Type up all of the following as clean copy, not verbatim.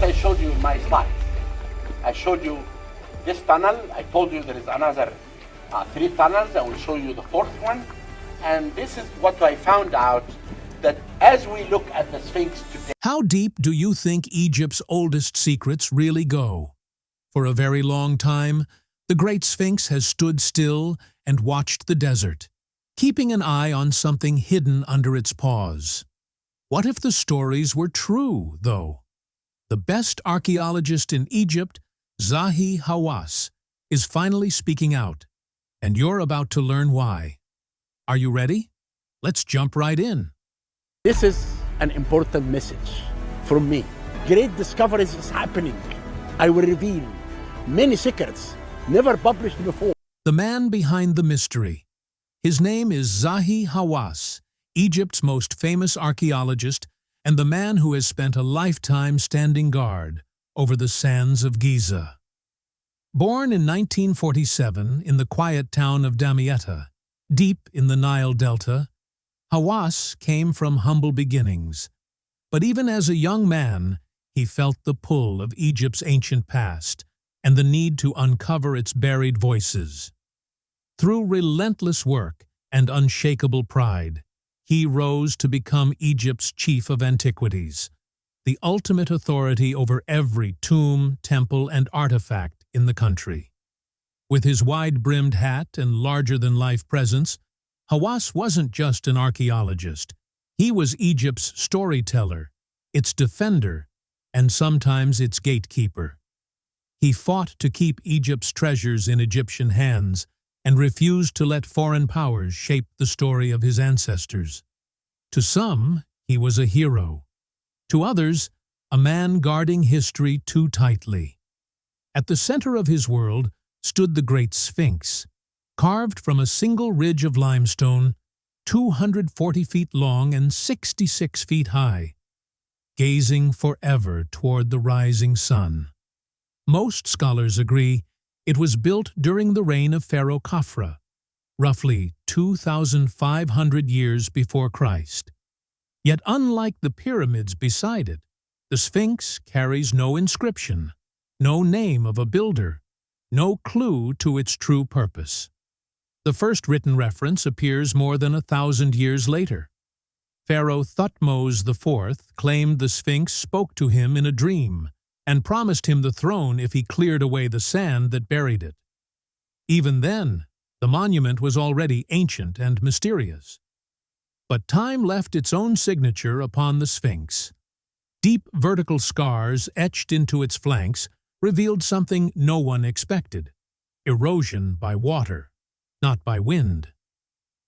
what I showed you in my slides. I showed you this tunnel. I told you there is another 3 tunnels. I will show you the 4th one. And this is what I found out, that as we look at the Sphinx today. How deep do you think Egypt's oldest secrets really go? For a very long time, the Great Sphinx has stood still and watched the desert, keeping an eye on something hidden under its paws. What if the stories were true, though? The best archaeologist in Egypt, Zahi Hawass, is finally speaking out, and you're about to learn why. Are you ready? Let's jump right in. This is an important message from me. Great discoveries is happening. I will reveal many secrets never published before. The man behind the mystery. His name is Zahi Hawass, Egypt's most famous archaeologist and the man who has spent a lifetime standing guard over the sands of Giza. Born in 1947 in the quiet town of Damietta, deep in the Nile Delta, Hawass came from humble beginnings. But even as a young man, he felt the pull of Egypt's ancient past and the need to uncover its buried voices. Through relentless work and unshakable pride, he rose to become Egypt's chief of antiquities, the ultimate authority over every tomb, temple, and artifact in the country. With his wide-brimmed hat and larger-than-life presence, Hawass wasn't just an archaeologist. He was Egypt's storyteller, its defender, and sometimes its gatekeeper. He fought to keep Egypt's treasures in Egyptian hands and refused to let foreign powers shape the story of his ancestors. To some, he was a hero. To others, a man guarding history too tightly. At the center of his world stood the Great Sphinx, carved from a single ridge of limestone, 240 feet long and 66 feet high, gazing forever toward the rising sun. Most scholars agree it was built during the reign of Pharaoh Khafra, roughly 2,500 years before Christ. Yet unlike the pyramids beside it, the Sphinx carries no inscription, no name of a builder, no clue to its true purpose. The first written reference appears more than 1,000 years later. Pharaoh Thutmose IV claimed the Sphinx spoke to him in a dream and promised him the throne if he cleared away the sand that buried it. Even then, the monument was already ancient and mysterious. But time left its own signature upon the Sphinx. Deep vertical scars etched into its flanks revealed something no one expected: erosion by water, not by wind.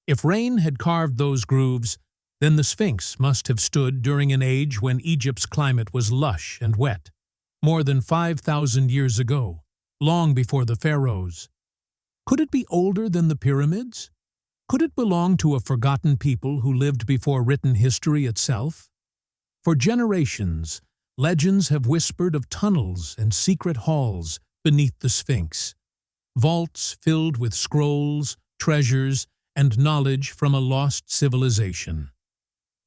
If rain had carved those grooves, then the Sphinx must have stood during an age when Egypt's climate was lush and wet, more than 5,000 years ago, long before the pharaohs. Could it be older than the pyramids? Could it belong to a forgotten people who lived before written history itself? For generations, legends have whispered of tunnels and secret halls beneath the Sphinx, vaults filled with scrolls, treasures, and knowledge from a lost civilization.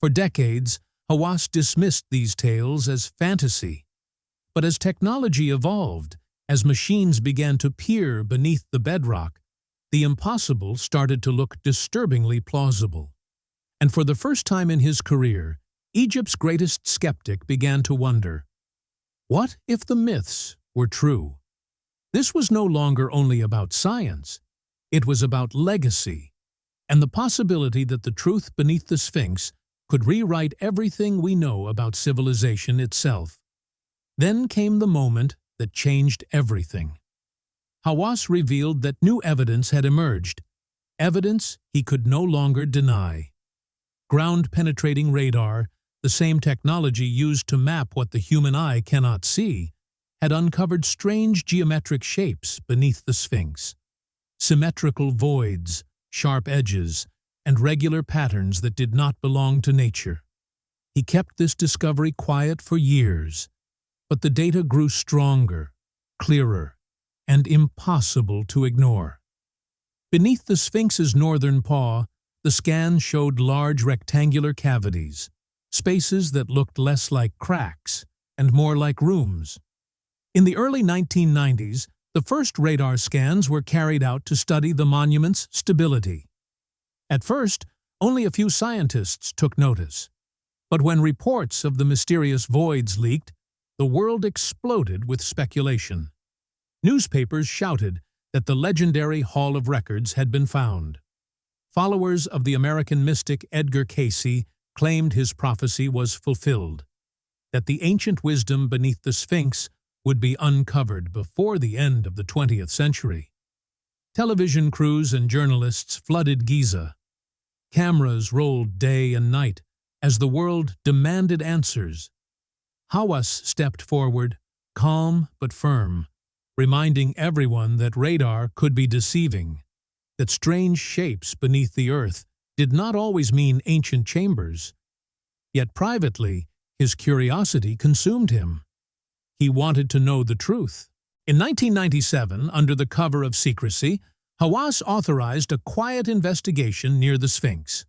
For decades, Hawass dismissed these tales as fantasy. But as technology evolved, as machines began to peer beneath the bedrock, the impossible started to look disturbingly plausible. And for the first time in his career, Egypt's greatest skeptic began to wonder, what if the myths were true? This was no longer only about science. It was about legacy, and the possibility that the truth beneath the Sphinx could rewrite everything we know about civilization itself. Then came the moment that changed everything. Hawass revealed that new evidence had emerged, evidence he could no longer deny. Ground-penetrating radar, the same technology used to map what the human eye cannot see, had uncovered strange geometric shapes beneath the Sphinx. Symmetrical voids, sharp edges, and regular patterns that did not belong to nature. He kept this discovery quiet for years, but the data grew stronger, clearer, and impossible to ignore. Beneath the Sphinx's northern paw, the scan showed large rectangular cavities, spaces that looked less like cracks and more like rooms. In the early 1990s, the first radar scans were carried out to study the monument's stability. At first, only a few scientists took notice. But when reports of the mysterious voids leaked, the world exploded with speculation. Newspapers shouted that the legendary Hall of Records had been found. Followers of the American mystic Edgar Cayce claimed his prophecy was fulfilled, that the ancient wisdom beneath the Sphinx would be uncovered before the end of the 20th century. Television crews and journalists flooded Giza. Cameras rolled day and night as the world demanded answers. Hawass stepped forward, calm but firm, reminding everyone that radar could be deceiving, that strange shapes beneath the earth did not always mean ancient chambers. Yet privately, his curiosity consumed him. He wanted to know the truth. In 1997, under the cover of secrecy, Hawass authorized a quiet investigation near the Sphinx.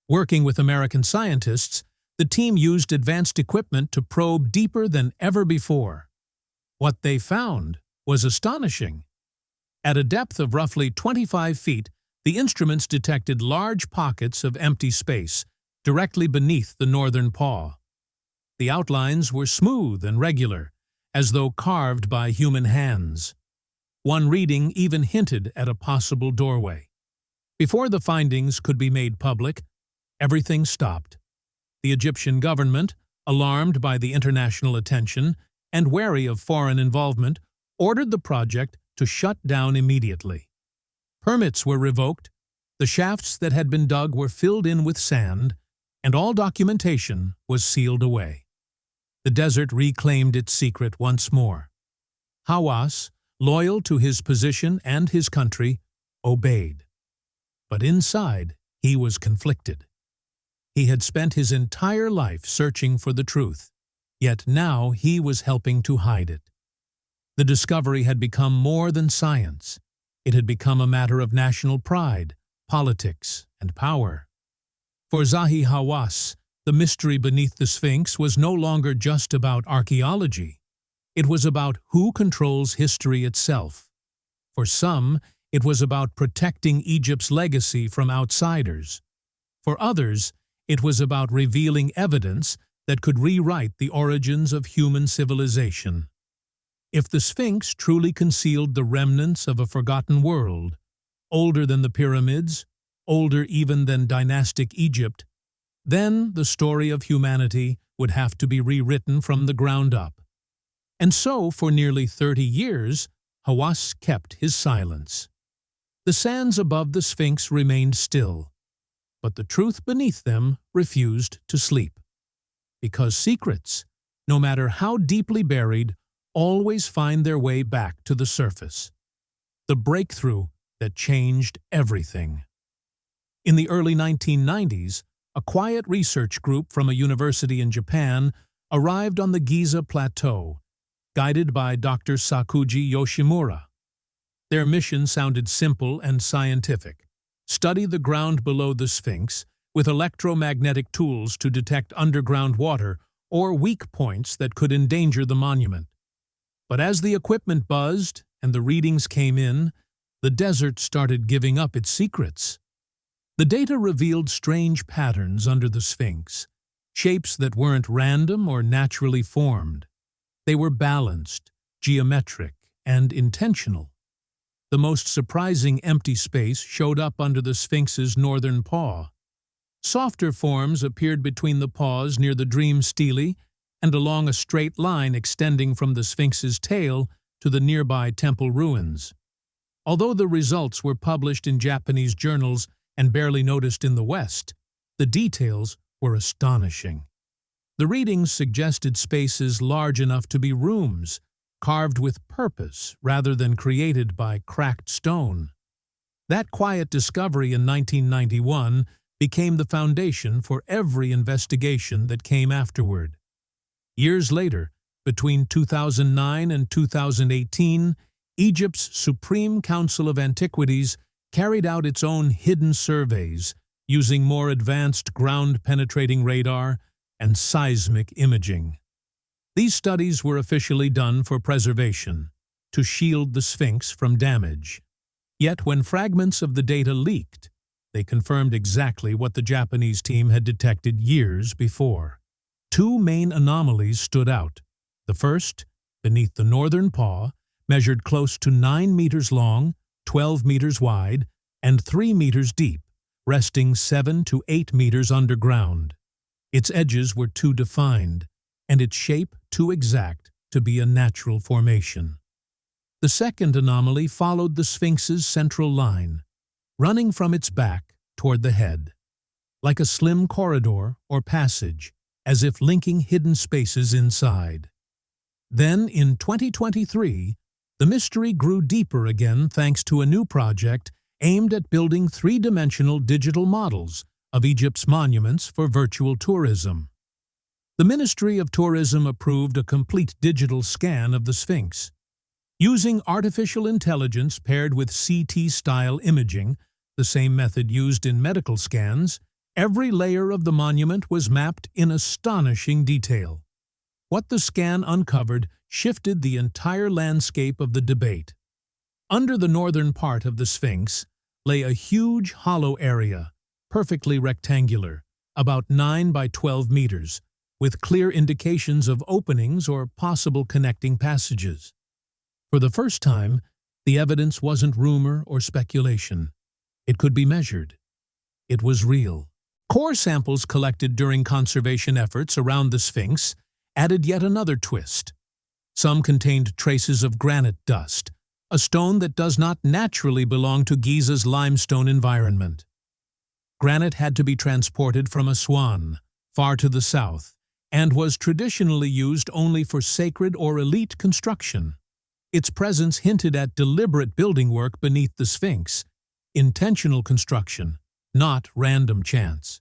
Working with American scientists, the team used advanced equipment to probe deeper than ever before. What they found was astonishing. At a depth of roughly 25 feet, the instruments detected large pockets of empty space directly beneath the northern paw. The outlines were smooth and regular, as though carved by human hands. One reading even hinted at a possible doorway. Before the findings could be made public, everything stopped. The Egyptian government, alarmed by the international attention and wary of foreign involvement, ordered the project to shut down immediately. Permits were revoked, the shafts that had been dug were filled in with sand, and all documentation was sealed away. The desert reclaimed its secret once more. Hawass, loyal to his position and his country, obeyed. But inside, he was conflicted. He had spent his entire life searching for the truth, yet now he was helping to hide it. The discovery had become more than science. It had become a matter of national pride, politics, and power. For Zahi Hawass, the mystery beneath the Sphinx was no longer just about archaeology. It was about who controls history itself. For some, it was about protecting Egypt's legacy from outsiders. For others, it was about revealing evidence that could rewrite the origins of human civilization. If the Sphinx truly concealed the remnants of a forgotten world, older than the pyramids, older even than dynastic Egypt, then the story of humanity would have to be rewritten from the ground up. And so, for nearly 30 years, Hawass kept his silence. The sands above the Sphinx remained still, but the truth beneath them refused to sleep. Because secrets, no matter how deeply buried, always find their way back to the surface. The breakthrough that changed everything. In the early 1990s, a quiet research group from a university in Japan arrived on the Giza Plateau, guided by Dr. Sakuji Yoshimura. Their mission sounded simple and scientific: study the ground below the Sphinx with electromagnetic tools to detect underground water or weak points that could endanger the monument. But as the equipment buzzed and the readings came in, the desert started giving up its secrets. The data revealed strange patterns under the Sphinx, shapes that weren't random or naturally formed. They were balanced, geometric, and intentional. The most surprising empty space showed up under the Sphinx's northern paw. Softer forms appeared between the paws near the dream stele and along a straight line extending from the Sphinx's tail to the nearby temple ruins. Although the results were published in Japanese journals and barely noticed in the West, the details were astonishing. The readings suggested spaces large enough to be rooms, carved with purpose rather than created by cracked stone. That quiet discovery in 1991 became the foundation for every investigation that came afterward. Years later, between 2009 and 2018, Egypt's Supreme Council of Antiquities carried out its own hidden surveys using more advanced ground-penetrating radar and seismic imaging. These studies were officially done for preservation, to shield the Sphinx from damage. Yet when fragments of the data leaked, they confirmed exactly what the Japanese team had detected years before. Two main anomalies stood out. The first, beneath the northern paw, measured close to 9 meters long, 12 meters wide, and 3 meters deep, resting 7 to 8 meters underground. Its edges were too defined, and its shape too exact to be a natural formation. The second anomaly followed the Sphinx's central line, running from its back toward the head, like a slim corridor or passage, as if linking hidden spaces inside. Then, in 2023, the mystery grew deeper again thanks to a new project aimed at building three-dimensional digital models of Egypt's monuments for virtual tourism. The Ministry of Tourism approved a complete digital scan of the Sphinx. Using artificial intelligence paired with CT-style imaging, the same method used in medical scans, every layer of the monument was mapped in astonishing detail. What the scan uncovered shifted the entire landscape of the debate. Under the northern part of the Sphinx lay a huge hollow area, perfectly rectangular, about 9 by 12 meters, with clear indications of openings or possible connecting passages. For the first time, the evidence wasn't rumor or speculation. It could be measured. It was real. Core samples collected during conservation efforts around the Sphinx added yet another twist. Some contained traces of granite dust, a stone that does not naturally belong to Giza's limestone environment. Granite had to be transported from Aswan, far to the south, and was traditionally used only for sacred or elite construction. Its presence hinted at deliberate building work beneath the Sphinx, intentional construction, not random chance.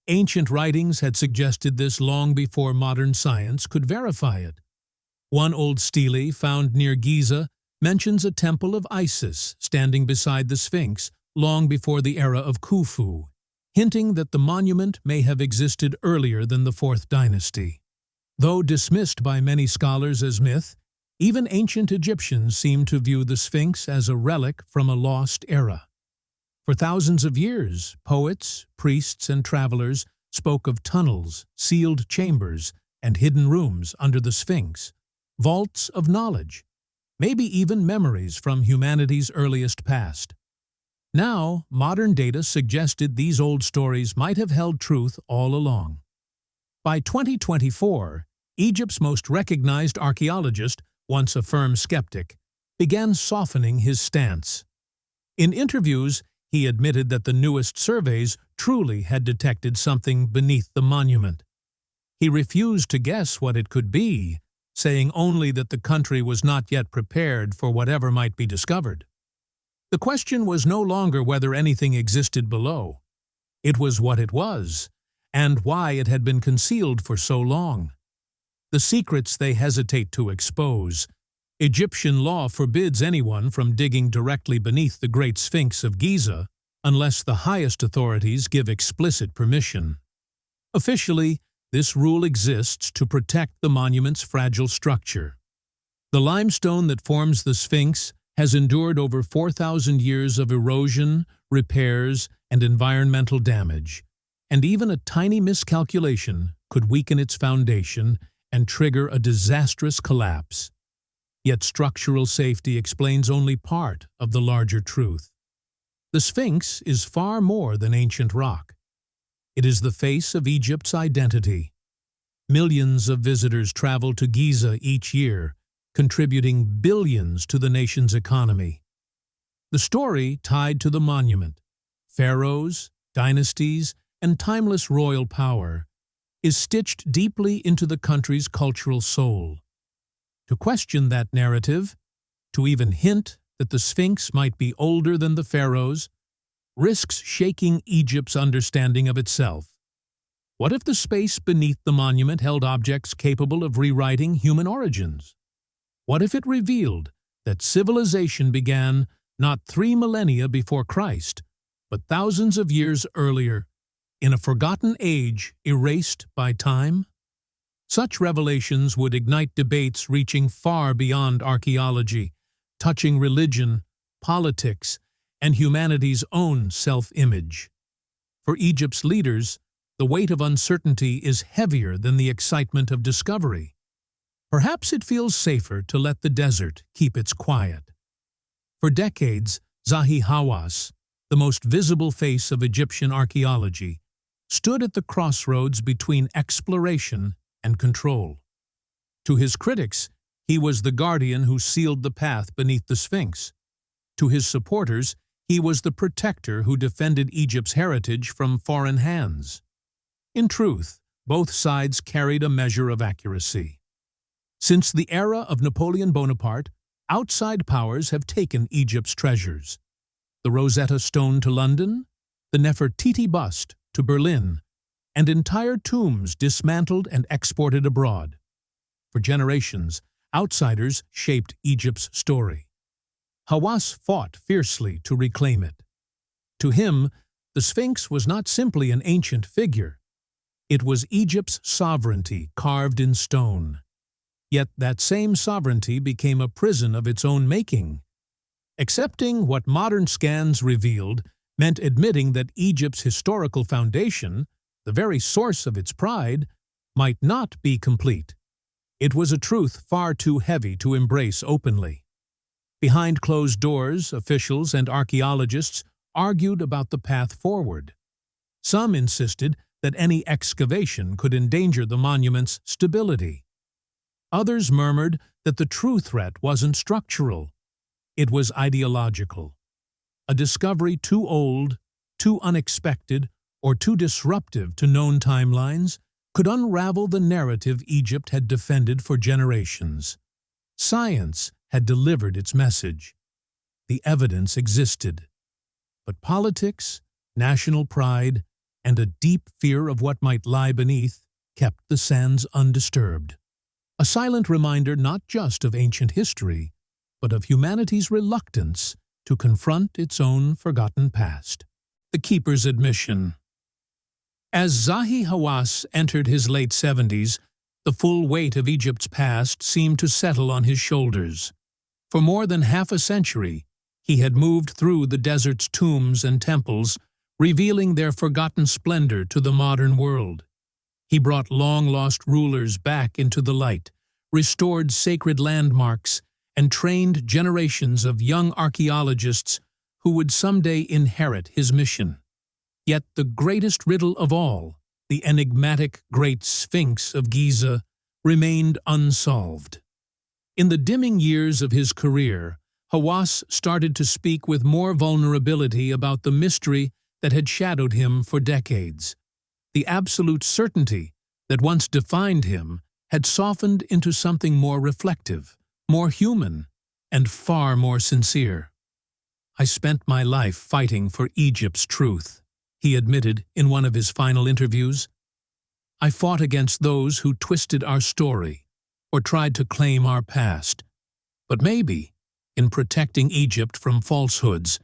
Ancient writings had suggested this long before modern science could verify it. One old stele found near Giza mentions a temple of Isis standing beside the Sphinx long before the era of Khufu, hinting that the monument may have existed earlier than the Fourth Dynasty. Though dismissed by many scholars as myth, even ancient Egyptians seem to view the Sphinx as a relic from a lost era. For thousands of years, poets, priests, and travelers spoke of tunnels, sealed chambers, and hidden rooms under the Sphinx, vaults of knowledge, maybe even memories from humanity's earliest past. Now, modern data suggested these old stories might have held truth all along. By 2024, Egypt's most recognized archaeologist, once a firm skeptic, began softening his stance. In interviews, he admitted that the newest surveys truly had detected something beneath the monument. He refused to guess what it could be, saying only that the country was not yet prepared for whatever might be discovered. The question was no longer whether anything existed below. It was what it was, and why it had been concealed for so long. The secrets they hesitate to expose. Egyptian law forbids anyone from digging directly beneath the Great Sphinx of Giza unless the highest authorities give explicit permission. Officially, this rule exists to protect the monument's fragile structure. The limestone that forms the Sphinx has endured over 4,000 years of erosion, repairs, and environmental damage, and even a tiny miscalculation could weaken its foundation and trigger a disastrous collapse. Yet structural safety explains only part of the larger truth. The Sphinx is far more than ancient rock. It is the face of Egypt's identity. Millions of visitors travel to Giza each year, contributing billions to the nation's economy. The story tied to the monument, pharaohs, dynasties, and timeless royal power, is stitched deeply into the country's cultural soul. To question that narrative, to even hint that the Sphinx might be older than the pharaohs, risks shaking Egypt's understanding of itself. What if the space beneath the monument held objects capable of rewriting human origins? What if it revealed that civilization began not 3 millennia before Christ, but thousands of years earlier, in a forgotten age erased by time? Such revelations would ignite debates reaching far beyond archaeology, touching religion, politics, and humanity's own self-image. For Egypt's leaders, the weight of uncertainty is heavier than the excitement of discovery. Perhaps it feels safer to let the desert keep its quiet. For decades, Zahi Hawass, the most visible face of Egyptian archaeology, stood at the crossroads between exploration and control. To his critics, he was the guardian who sealed the path beneath the Sphinx. To his supporters, he was the protector who defended Egypt's heritage from foreign hands. In truth, both sides carried a measure of accuracy. Since the era of Napoleon Bonaparte, outside powers have taken Egypt's treasures. The Rosetta Stone to London, the Nefertiti bust to Berlin, and entire tombs dismantled and exported abroad. For generations, outsiders shaped Egypt's story. Hawass fought fiercely to reclaim it. To him, the Sphinx was not simply an ancient figure. It was Egypt's sovereignty carved in stone. Yet that same sovereignty became a prison of its own making. Accepting what modern scans revealed meant admitting that Egypt's historical foundation, the very source of its pride, might not be complete. It was a truth far too heavy to embrace openly. Behind closed doors, officials and archaeologists argued about the path forward. Some insisted that any excavation could endanger the monument's stability. Others murmured that the true threat wasn't structural. It was ideological. A discovery too old, too unexpected, or too disruptive to known timelines could unravel the narrative Egypt had defended for generations. Science had delivered its message. The evidence existed. But politics, national pride, and a deep fear of what might lie beneath kept the sands undisturbed. A silent reminder not just of ancient history, but of humanity's reluctance to confront its own forgotten past. The Keeper's Admission. As Zahi Hawass entered his late 70s, the full weight of Egypt's past seemed to settle on his shoulders. For more than half a century, he had moved through the desert's tombs and temples, revealing their forgotten splendor to the modern world. He brought long-lost rulers back into the light, restored sacred landmarks, and trained generations of young archaeologists who would someday inherit his mission. Yet the greatest riddle of all, the enigmatic Great Sphinx of Giza, remained unsolved. In the dimming years of his career, Hawass started to speak with more vulnerability about the mystery that had shadowed him for decades. The absolute certainty that once defined him had softened into something more reflective, more human, and far more sincere. "I spent my life fighting for Egypt's truth," he admitted in one of his final interviews. "I fought against those who twisted our story or tried to claim our past. But maybe, in protecting Egypt from falsehoods,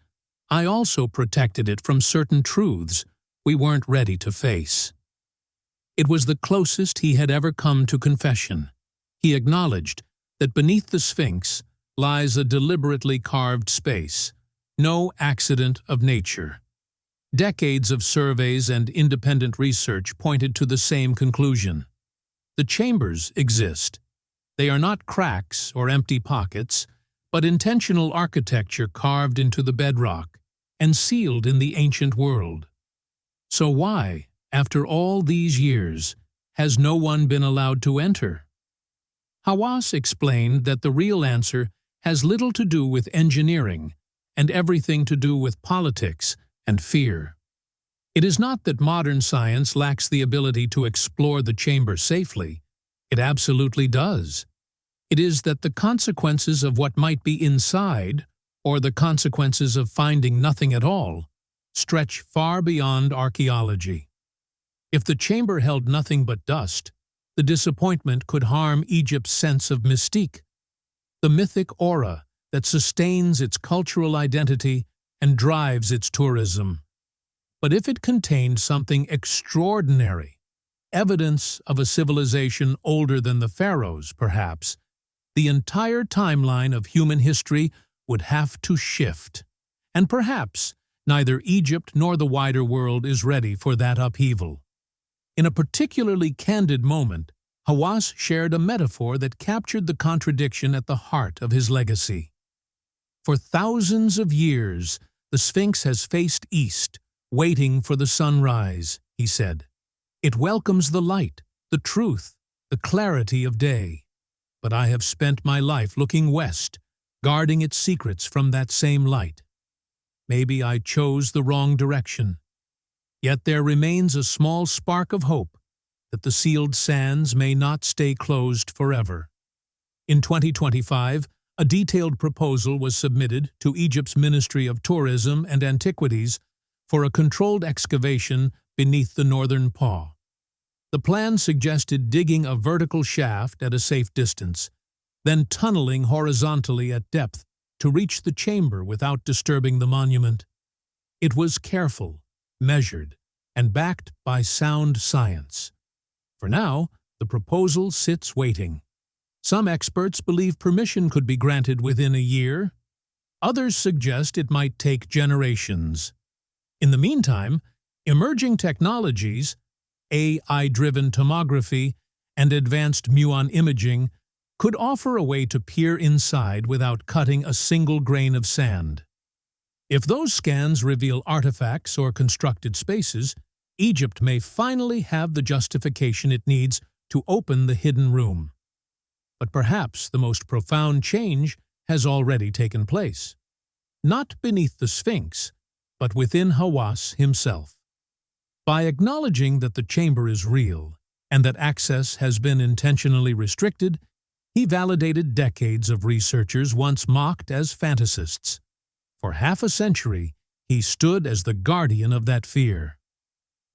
I also protected it from certain truths we weren't ready to face." It was the closest he had ever come to confession. He acknowledged that beneath the Sphinx lies a deliberately carved space, no accident of nature. Decades of surveys and independent research pointed to the same conclusion. The chambers exist. They are not cracks or empty pockets, but intentional architecture carved into the bedrock and sealed in the ancient world. So why, after all these years, has no one been allowed to enter? Hawass explained that the real answer has little to do with engineering and everything to do with politics and fear. It is not that modern science lacks the ability to explore the chamber safely. It absolutely does. It is that the consequences of what might be inside, or the consequences of finding nothing at all, stretch far beyond archaeology. If the chamber held nothing but dust, the disappointment could harm Egypt's sense of mystique, the mythic aura that sustains its cultural identity and drives its tourism. But if it contained something extraordinary, evidence of a civilization older than the pharaohs, perhaps, the entire timeline of human history would have to shift. And perhaps neither Egypt nor the wider world is ready for that upheaval. In a particularly candid moment, Hawass shared a metaphor that captured the contradiction at the heart of his legacy. For thousands of years, the Sphinx has faced east, waiting for the sunrise, he said. It welcomes the light, the truth, the clarity of day. But I have spent my life looking west, guarding its secrets from that same light. Maybe I chose the wrong direction. Yet there remains a small spark of hope that the sealed sands may not stay closed forever. In 2025, a detailed proposal was submitted to Egypt's Ministry of Tourism and Antiquities for a controlled excavation beneath the northern paw. The plan suggested digging a vertical shaft at a safe distance, then tunneling horizontally at depth to reach the chamber without disturbing the monument. It was careful, measured, and backed by sound science. For now, the proposal sits waiting. Some experts believe permission could be granted within a year. Others suggest it might take generations. In the meantime, emerging technologies, AI-driven tomography, and advanced muon imaging could offer a way to peer inside without cutting a single grain of sand. If those scans reveal artifacts or constructed spaces, Egypt may finally have the justification it needs to open the hidden room. But perhaps the most profound change has already taken place. Not beneath the Sphinx, but within Hawass himself. By acknowledging that the chamber is real and that access has been intentionally restricted, he validated decades of researchers once mocked as fantasists. For half a century, he stood as the guardian of that fear.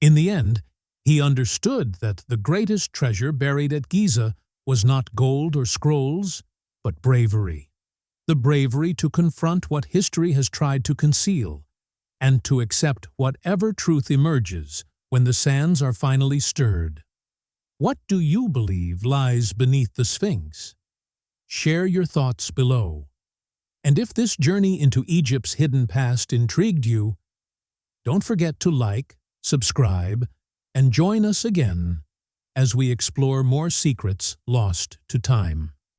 In the end, he understood that the greatest treasure buried at Giza was not gold or scrolls, but bravery. The bravery to confront what history has tried to conceal, and to accept whatever truth emerges when the sands are finally stirred. What do you believe lies beneath the Sphinx? Share your thoughts below. And if this journey into Egypt's hidden past intrigued you, don't forget to like, subscribe, and join us again as we explore more secrets lost to time.